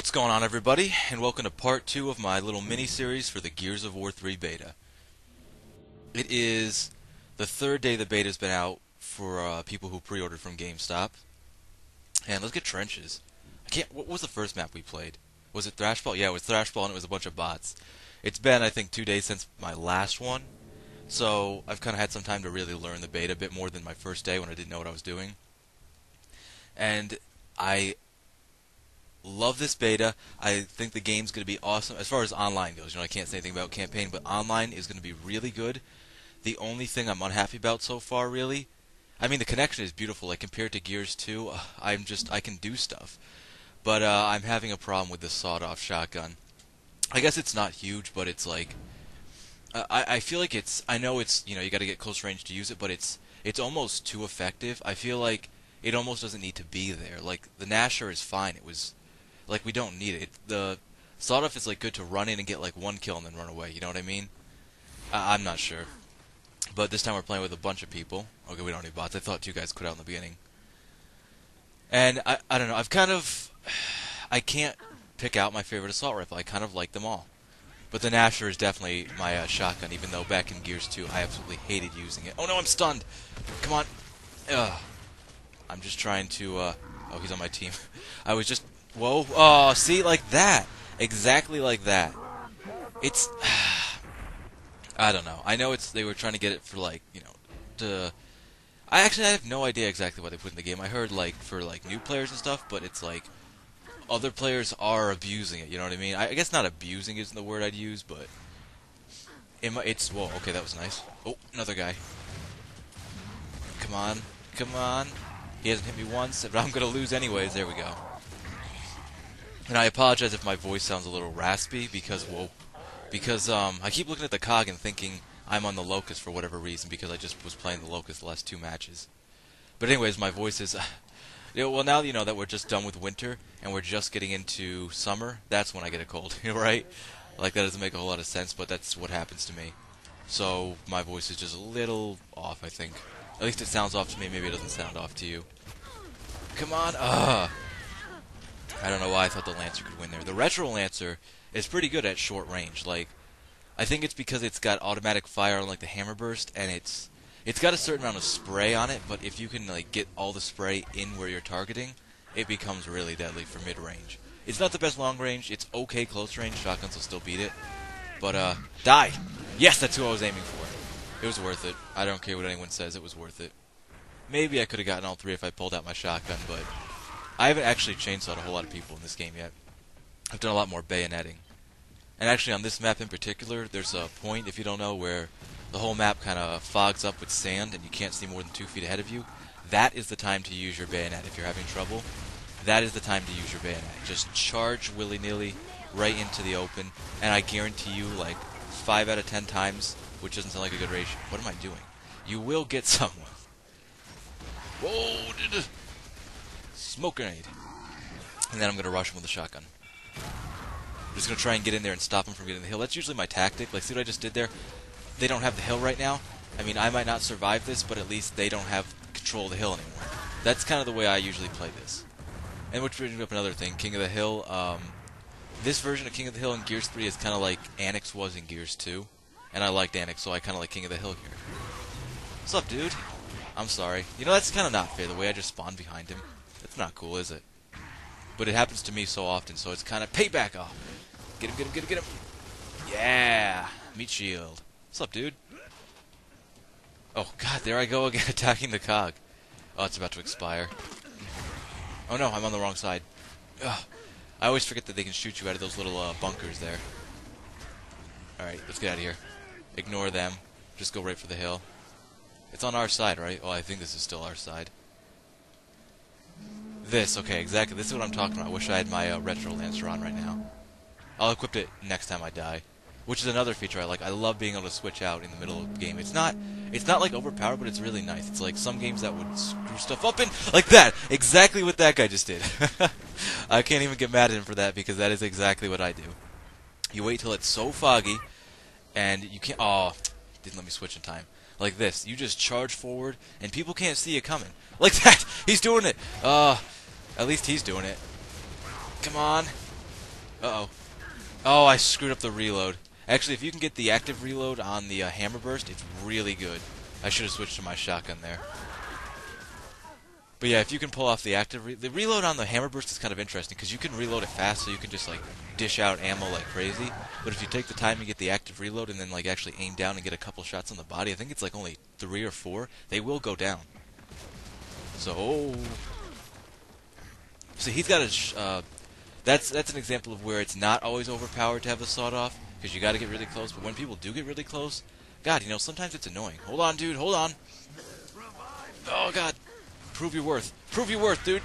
What's going on, everybody, and welcome to part 2 of my little mini-series for the Gears of War 3 beta. It is the third day the beta's been out for people who pre-ordered from GameStop. And let's get trenches. What was the first map we played? Was it Thrashball? Yeah, it was Thrashball and it was a bunch of bots. It's been, I think, 2 days since my last one, so I've kind of had some time to really learn the beta a bit more than my first day when I didn't know what I was doing. And I love this beta. I think the game's going to be awesome as far as online goes. I can't say anything about campaign, but online is going to be really good. The only thing I'm unhappy about so far, really, I mean, the connection is beautiful. Like, compared to Gears 2, I can do stuff. But I'm having a problem with the sawed-off shotgun. I guess it's not huge, but it's like, I feel like I know it's, you got to get close range to use it, but it's almost too effective. I feel like it almost doesn't need to be there. Like, the Gnasher is fine. Like, we don't need it. The sawed-off is, like, good to run in and get, like, one kill and then run away. You know what I mean? I'm not sure. But this time we're playing with a bunch of people. Okay, we don't need bots. I thought 2 guys quit out in the beginning. And I don't know. I can't pick out my favorite assault rifle. I kind of like them all. But the Gnasher is definitely my shotgun, even though back in Gears 2 I absolutely hated using it. Oh no, I'm stunned! Come on! Ugh. I'm just trying to, oh, he's on my team. I was just... Whoa. Oh, see? Like that. Exactly like that. It's... I don't know. I know they were trying to get it for, like, I have no idea exactly what they put in the game. I heard, like, for, like, new players and stuff, but it's, like, other players are abusing it, you know what I mean? I guess not abusing isn't the word I'd use, but... Whoa, okay, that was nice. Oh, another guy. Come on. Come on. He hasn't hit me once, but I'm gonna lose anyways. There we go. And I apologize if my voice sounds a little raspy, because I keep looking at the cog and thinking I'm on the Locust for whatever reason, because I just was playing the Locust the last 2 matches. But anyways, my voice is... well, now that we're just done with winter, and we're just getting into summer, that's when I get a cold, right? Like, that doesn't make a whole lot of sense, but that's what happens to me. So, my voice is just a little off, I think. At least it sounds off to me, maybe it doesn't sound off to you. Come on! I don't know why I thought the Lancer could win there. The Retro Lancer is pretty good at short range. Like, I think it's because it's got automatic fire on, like, the hammer burst, and it's got a certain amount of spray on it, but if you can, like, get all the spray in where you're targeting, it becomes really deadly for mid-range. It's not the best long range. It's okay close range. Shotguns will still beat it. But, die! Yes, that's who I was aiming for. It was worth it. I don't care what anyone says. It was worth it. Maybe I could have gotten all 3 if I pulled out my shotgun, but I haven't actually chainsawed a whole lot of people in this game yet. I've done a lot more bayoneting. And actually, on this map in particular, there's a point, if you don't know, where the whole map kind of fogs up with sand and you can't see more than 2 feet ahead of you. That is the time to use your bayonet if you're having trouble. That is the time to use your bayonet. Just charge willy-nilly right into the open, and I guarantee you, like, 5 out of 10 times, which doesn't sound like a good ratio. What am I doing? You will get someone. Whoa! Smoke grenade. And then I'm going to rush him with a shotgun. I'm just going to try and get in there and stop him from getting the hill. That's usually my tactic. Like, see what I just did there? They don't have the hill right now. I mean, I might not survive this, but at least they don't have control of the hill anymore. That's kind of the way I usually play this. And which brings me up another thing. King of the Hill. This version of King of the Hill in Gears 3 is kind of like Annex was in Gears 2. And I liked Annex, so I kind of like King of the Hill here. What's up, dude? I'm sorry. That's kind of not fair, the way I just spawned behind him. That's not cool, is it? But it happens to me so often, so it's kind of payback. Oh. Get him, get him, get him, get him. Yeah. Meat shield. What's up, dude? Oh, God, there I go again, attacking the cog. Oh, it's about to expire. Oh, no, I'm on the wrong side. Ugh. I always forget that they can shoot you out of those little bunkers there. Alright, let's get out of here. Ignore them. Just go right for the hill. It's on our side, right? Oh, I think this is still our side. Okay, exactly. This is what I'm talking about. I wish I had my Retro Lancer on right now. I'll equip it next time I die. Which is another feature I like. I love being able to switch out in the middle of the game. It's not like overpowered, but it's really nice. It's like some games that would screw stuff up in like that. Exactly what that guy just did. I can't even get mad at him for that because that is exactly what I do. You wait till it's so foggy, and you can't. Oh, didn't let me switch in time. Like this, you just charge forward, and people can't see you coming. Like that. He's doing it. At least he's doing it. Come on. Uh-oh. Oh, I screwed up the reload. Actually, if you can get the active reload on the hammer burst, it's really good. I should have switched to my shotgun there. But yeah, if you can pull off the active the reload on the hammer burst is kind of interesting because you can reload it fast, so you can just like dish out ammo like crazy. But if you take the time to get the active reload and then like actually aim down and get a couple shots on the body, I think it's like only 3 or 4. They will go down. So, so he's got a. That's an example of where it's not always overpowered to have the sawed off because you got to get really close. But when people do get really close, God, you know, sometimes it's annoying. Hold on, dude. Hold on. Oh God. Prove your worth. Prove your worth, dude.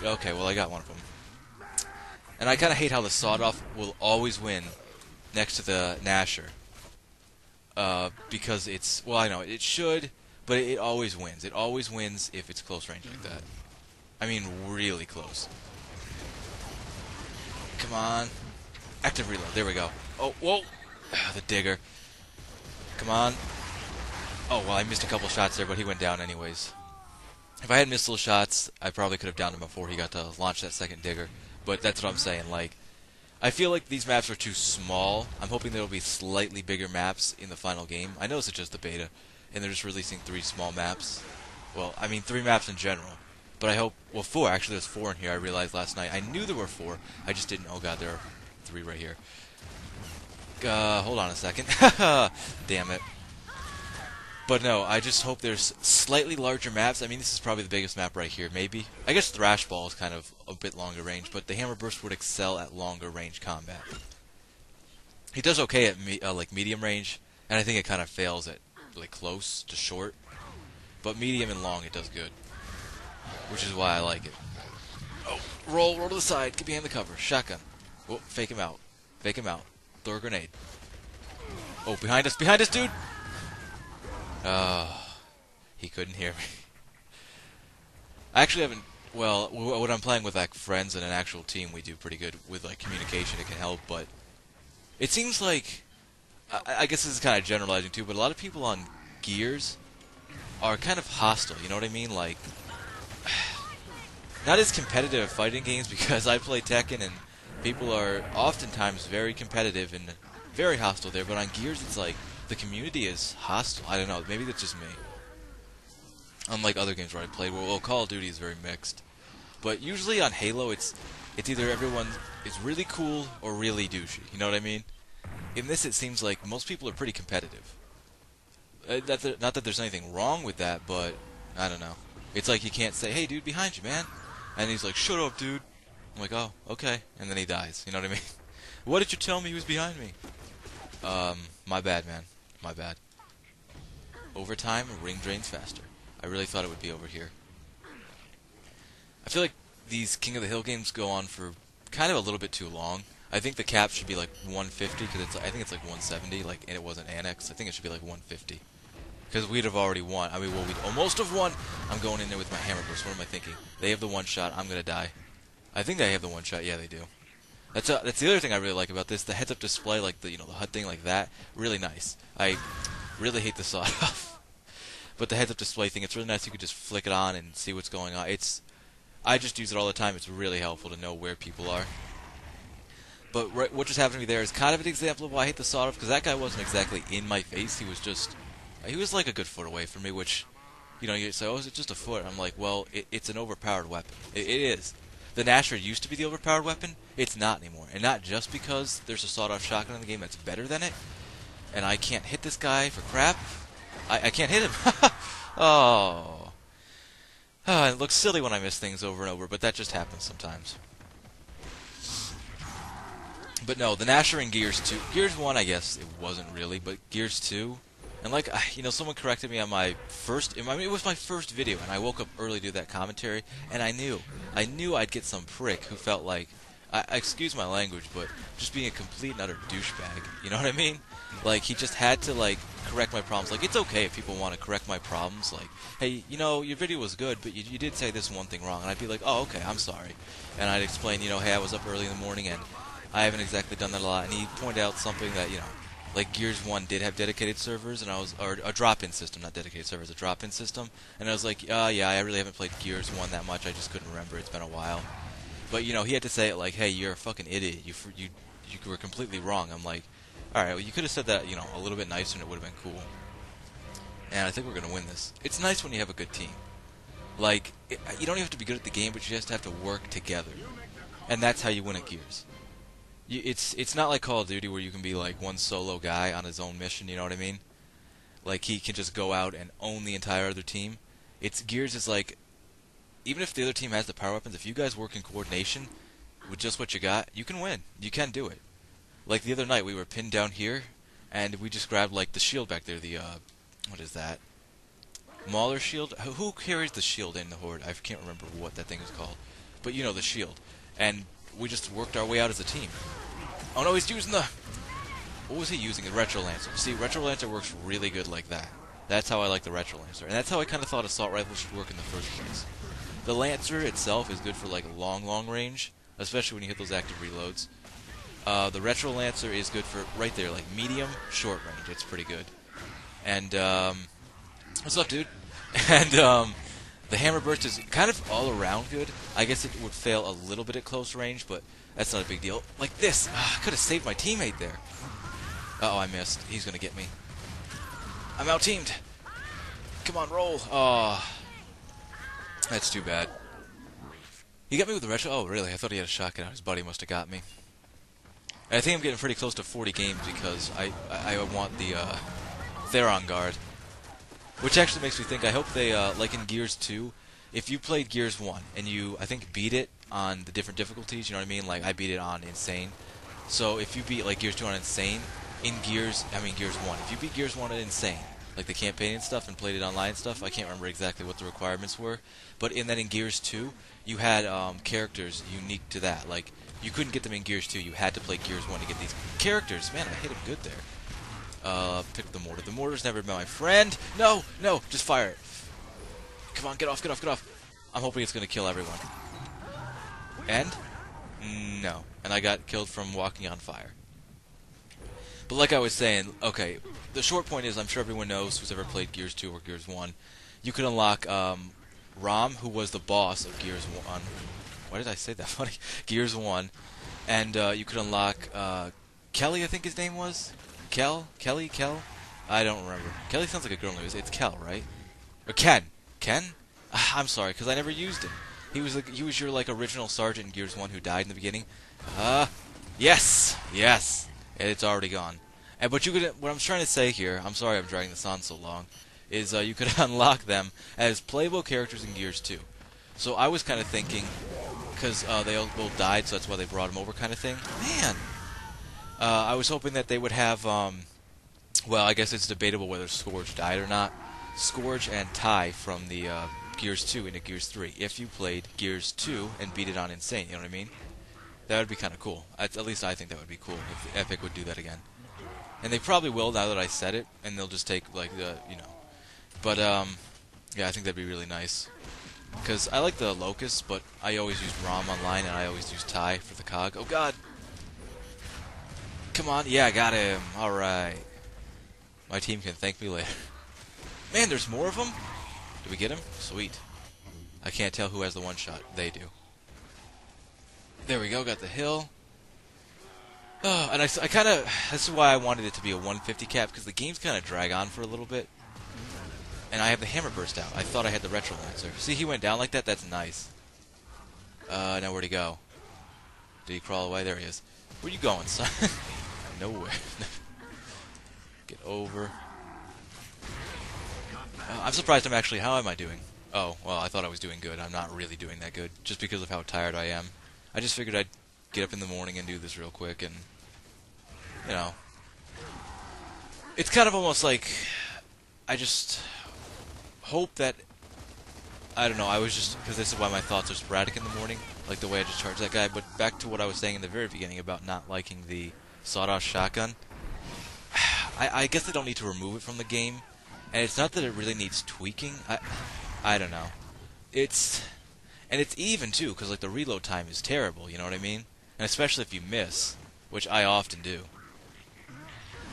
Okay, well, I got one of them. And I kind of hate how the sawed-off will always win next to the Gnasher. Because it's... Well, I know, it should, but it always wins. It always wins if it's close range like that. I mean, really close. Come on. Active reload. There we go. Oh, whoa. The digger. Come on. Oh, well, I missed a couple shots there, but he went down anyways. If I had missile shots, I probably could have downed him before he got to launch that second digger. But that's what I'm saying. Like, I feel like these maps are too small. I'm hoping there will be slightly bigger maps in the final game. I know it's just the beta, and they're just releasing 3 small maps. Well, I mean 3 maps in general. But I hope... Well, 4. Actually, there's 4 in here. I realized last night. I knew there were 4. I just didn't... Oh, God, there are 3 right here. Hold on a second. Damn it. But no, I just hope there's slightly larger maps. I mean, this is probably the biggest map right here, maybe. I guess Thrash Ball is kind of a bit longer range, but the Hammer Burst would excel at longer range combat. He does okay at like medium range, and I think it kind of fails at like close to short. But medium and long, it does good, which is why I like it. Oh, roll to the side, get behind the cover, shotgun. Oh, fake him out, throw a grenade. Oh, behind us, dude. He couldn't hear me. I actually haven't... Well, when I'm playing with like friends and an actual team, we do pretty good with like communication. It can help, but it seems like... I guess this is kind of generalizing too, but a lot of people on Gears are kind of hostile, you know what I mean? Like, not as competitive at fighting games because I play Tekken and people are oftentimes very competitive and very hostile there, but on Gears it's like... The community is hostile. I don't know. Maybe that's just me. Unlike other games where I played, well, Call of Duty is very mixed. But usually on Halo, it's either everyone is really cool or really douchey. You know what I mean? In this, it seems like most people are pretty competitive. Not that there's anything wrong with that, but I don't know. It's like you can't say, "Hey, dude, behind you, man," and he's like, "Shut up, dude." I'm like, "Oh, okay," and then he dies. You know what I mean? What did you tell me he was behind me? My bad, man. My bad. Overtime, ring drains faster. I really thought it would be over here. I feel like these King of the Hill games go on for kind of a little bit too long. I think the cap should be like 150 because I think it's like 170. Like, and it wasn't annexed. I think it should be like 150 because we'd have already won. I mean, well, we'd almost have won. I'm going in there with my hammer burst. What am I thinking? They have the one shot. I'm gonna die. I think they have the one shot. Yeah, they do. That's the other thing I really like about this. The heads-up display, like the HUD thing like that, really nice. I really hate the sawed-off, but the heads-up display thing, it's really nice. You could just flick it on and see what's going on. I just use it all the time. It's really helpful to know where people are. But what just happened to me there is kind of an example of why I hate the sawed-off, because that guy wasn't exactly in my face. He was like a good foot away from me, which, you know, you say, oh, is it just a foot? I'm like, well, it's an overpowered weapon. It is. The Gnasher used to be the overpowered weapon. It's not anymore. And not just because there's a sawed-off shotgun in the game that's better than it, and I can't hit this guy for crap. I can't hit him. Oh. It looks silly when I miss things over and over, but that just happens sometimes. But no, the Gnasher in Gears 2... Gears 1, I guess, it wasn't really, but Gears 2... And like, you know, someone corrected me on my first... I mean, it was my first video, and I woke up early to do that commentary, and I knew I'd get some prick who felt like... excuse my language, but just being a complete and utter douchebag. You know what I mean? Like, he just had to, like, correct my problems. Like, it's okay if people want to correct my problems. Like, hey, you know, your video was good, but you did say this one thing wrong. And I'd be like, oh, okay, I'm sorry. And I'd explain, you know, hey, I was up early in the morning, and I haven't exactly done that a lot. And he pointed out something that, you know, like Gears 1 did have dedicated servers, and or a drop-in system, not dedicated servers, a drop-in system. And I was like, yeah, I really haven't played Gears 1 that much. I just couldn't remember. It's been a while. But you know, he had to say it like, "Hey, you're a fucking idiot. You were completely wrong." I'm like, "All right, well, you could have said that, you know, a little bit nicer, and it would have been cool." And I think we're gonna win this. It's nice when you have a good team. Like, you don't even have to be good at the game, but you just have to work together, and that's how you win at Gears. It's not like Call of Duty where you can be like one solo guy on his own mission. You know what I mean? Like he can just go out and own the entire other team. It's Gears is like, even if the other team has the power weapons, if you guys work in coordination with just what you got, you can win. You can do it. Like the other night, we were pinned down here, and we just grabbed like the shield back there. The what is that? Mauler shield? Who carries the shield in the Horde? I can't remember what that thing is called. But you know, the shield. And we just worked our way out as a team. Oh no, he's using the... What was he using? A Retro Lancer. See, Retro Lancer works really good like that. That's how I like the Retro Lancer. And that's how I kind of thought Assault Rifle should work in the first place. The Lancer itself is good for like long range, especially when you hit those active reloads. The Retro Lancer is good for, right there, like medium, short range. It's pretty good. And, what's up, dude? And, the Hammer Burst is kind of all around good. I guess it would fail a little bit at close range, but that's not a big deal. Like this! I could have saved my teammate there. Uh-oh, I missed. He's gonna get me. I'm out-teamed! Come on, roll! Oh, that's too bad. He got me with the retro? Oh, really? I thought he had a shotgun out. His buddy must have got me. I think I'm getting pretty close to 40 games because I want the Theron Guard. Which actually makes me think, I hope they, like in Gears 2, if you played Gears 1 and you, I think, beat it on the different difficulties, you know what I mean? Like, I beat it on Insane. So if you beat, like, Gears 2 on Insane, Gears 1, if you beat Gears 1 on Insane, like the campaign and stuff, and played it online and stuff, I can't remember exactly what the requirements were, but in Gears 2, you had characters unique to that. Like, you couldn't get them in Gears 2, you had to play Gears 1 to get these characters. Man, I hit him good there. Pick the mortar. The mortar's never been my friend. No, no, just fire it. Come on, get off, get off, get off. I'm hoping it's gonna kill everyone. And? No. And I got killed from walking on fire. But like I was saying, okay, the short point is, I'm sure everyone knows who's ever played Gears 2 or Gears 1, you could unlock Rom, who was the boss of Gears 1. Why did I say that funny? Gears 1. And you could unlock Kelly, I think his name was? Kel? Kelly? Kel? I don't remember. Kelly sounds like a girl name. It's Kel, right? Or Ken. Ken? I'm sorry, because I never used him. He was your like original sergeant in Gears 1 who died in the beginning. Yes! Yes! It's already gone. But you could, what I'm trying to say here, I'm sorry I'm dragging this on so long, is you could unlock them as playable characters in Gears 2. So I was kind of thinking, because they all both died, so that's why they brought them over kind of thing. Man! I was hoping that they would have, well, I guess it's debatable whether Scourge died or not. Scourge and Ty from the Gears 2 into Gears 3. If you played Gears 2 and beat it on Insane, you know what I mean? That would be kind of cool. At least I think that would be cool if Epic would do that again. And they probably will now that I said it, and they'll just take, like, the, you know. But, yeah, I think that'd be really nice. Because I like the Locust, but I always used ROM online, and I always used Ty for the COG. Oh, God! Come on. Yeah, I got him. Alright. My team can thank me later. Man, there's more of them? Did we get him? Sweet. I can't tell who has the one shot. They do. There we go. Got the hill. Oh, and I kind of... This is why I wanted it to be a 150 cap, because the games kind of drag on for a little bit. And I have the Hammer Burst out. I thought I had the Retro Lancer. See, he went down like that? That's nice. Now where'd he go? Did he crawl away? There he is. Where you going, son? Nowhere. Get over. I'm surprised I'm actually... How am I doing? Oh, well, I thought I was doing good. I'm not really doing that good, just because of how tired I am. I just figured I'd get up in the morning and do this real quick, and... You know... It's kind of almost like... I just... hope that... I don't know, I was just... Because this is why my thoughts are sporadic in the morning, like the way I just charged that guy, but back to what I was saying in the very beginning about not liking the sawed-off shotgun. I guess they don't need to remove it from the game, and it's not that it really needs tweaking. I don't know. It's even too, because like the reload time is terrible. You know what I mean? And especially if you miss, which I often do.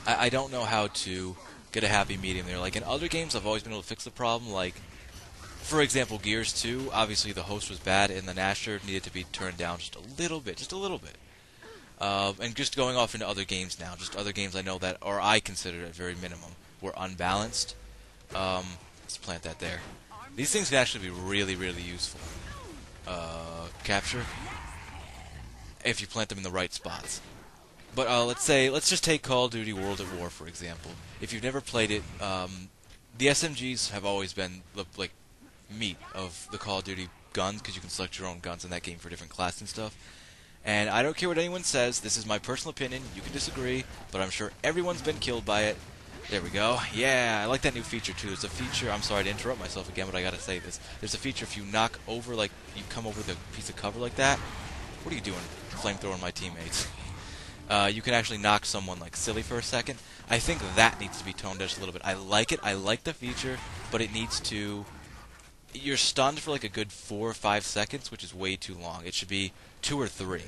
I don't know how to get a happy medium there. Like in other games, I've always been able to fix the problem. Like For example, Gears 2, obviously the host was bad, and the Nasher needed to be turned down just a little bit, just a little bit. And just going off into other games now, just other games I know that, or I consider at very minimum, were unbalanced. Let's plant that there. These things can actually be really, really useful. Capture, if you plant them in the right spots. But let's just take Call of Duty World at War, for example. If you've never played it, the SMGs have always been like meat of the Call of Duty guns, because you can select your own guns in that game for different classes and stuff. And I don't care what anyone says, this is my personal opinion, you can disagree, but I'm sure everyone's been killed by it. There we go. Yeah, I like that new feature too. There's a feature, I'm sorry to interrupt myself again, but I gotta say this. There's a feature if you knock over, like, you come over the piece of cover like that. What are you doing, flamethrowing my teammates? You can actually knock someone, like, silly for a second. I think that needs to be toned down just a little bit. I like it, I like the feature, but it needs to... You're stunned for like a good 4 or 5 seconds, which is way too long. It should be 2 or 3,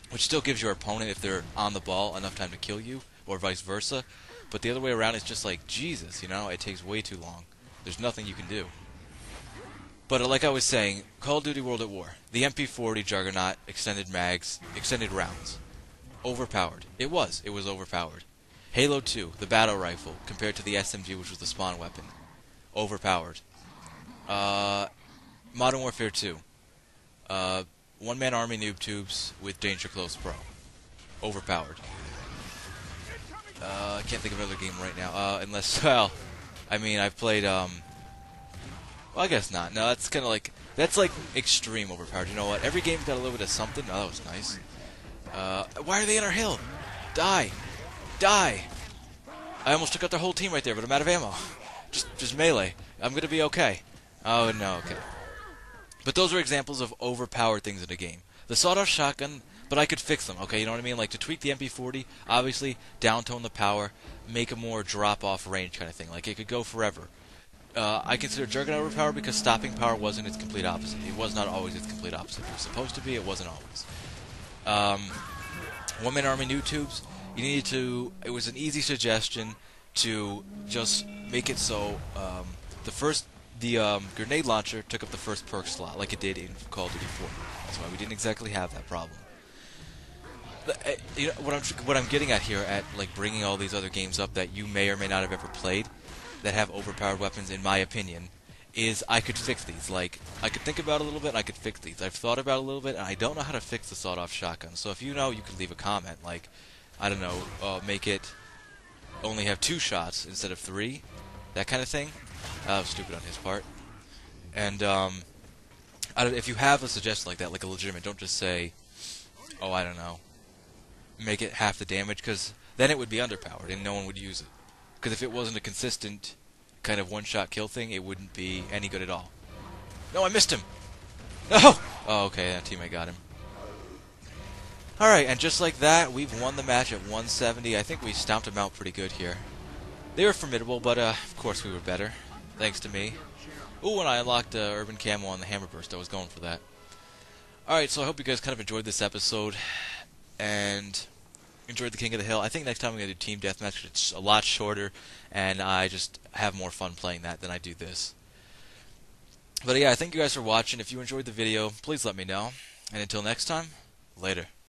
which still gives your opponent, if they're on the ball, enough time to kill you, or vice versa. But the other way around is just like, Jesus, you know, it takes way too long. There's nothing you can do. But like I was saying, Call of Duty World at War, the MP40 Juggernaut, extended mags, extended rounds, overpowered. It was overpowered. Halo 2, the battle rifle, compared to the SMG, which was the spawn weapon, overpowered. Modern Warfare 2. One-man army noob tubes with Danger Close Pro. Overpowered. I can't think of another game right now. Unless, well, I mean, I've played, well, I guess not. No, that's kind of like, that's like extreme overpowered. You know what? Every game's got a little bit of something. Oh, that was nice. Why are they in our hill? Die. Die. I almost took out their whole team right there, but I'm out of ammo. Just melee. I'm gonna be okay. Oh, no, okay. But those are examples of overpowered things in a game. The sawed-off shotgun, but I could fix them, okay? You know what I mean? Like, to tweak the MP40, obviously, downtone the power, make a more drop-off range kind of thing. Like, it could go forever. I consider Juggernaut overpowered because stopping power wasn't its complete opposite. It was not always its complete opposite. It was supposed to be, it wasn't always. One-man army noob tubes, you needed to... It was an easy suggestion to just make it so the grenade launcher took up the first perk slot, like it did in Call of Duty 4. That's why we didn't exactly have that problem. You know, what I'm getting at here, at like bringing all these other games up that you may or may not have ever played, that have overpowered weapons, in my opinion, is I could fix these. Like, I could think about it a little bit, and I could fix these. I've thought about it a little bit, and I don't know how to fix the sawed-off shotgun. So if you know, you could leave a comment. Like, I don't know, make it only have 2 shots instead of 3, that kind of thing. That was stupid on his part. And if you have a suggestion like that, like a legitimate, don't just say, oh, I don't know, make it half the damage, because then it would be underpowered and no one would use it. Because if it wasn't a consistent kind of one-shot kill thing, it wouldn't be any good at all. No, I missed him! No! Oh, okay, that teammate got him. Alright, and just like that, we've won the match at 170. I think we stomped them out pretty good here. They were formidable, but of course we were better. Thanks to me. Ooh, and I unlocked Urban Camo on the Hammer Burst. I was going for that. Alright, so I hope you guys kind of enjoyed this episode, and enjoyed the King of the Hill. I think next time I'm going to do Team Deathmatch. It's a lot shorter, and I just have more fun playing that than I do this. But yeah, thank you guys for watching. If you enjoyed the video, please let me know. And until next time, later.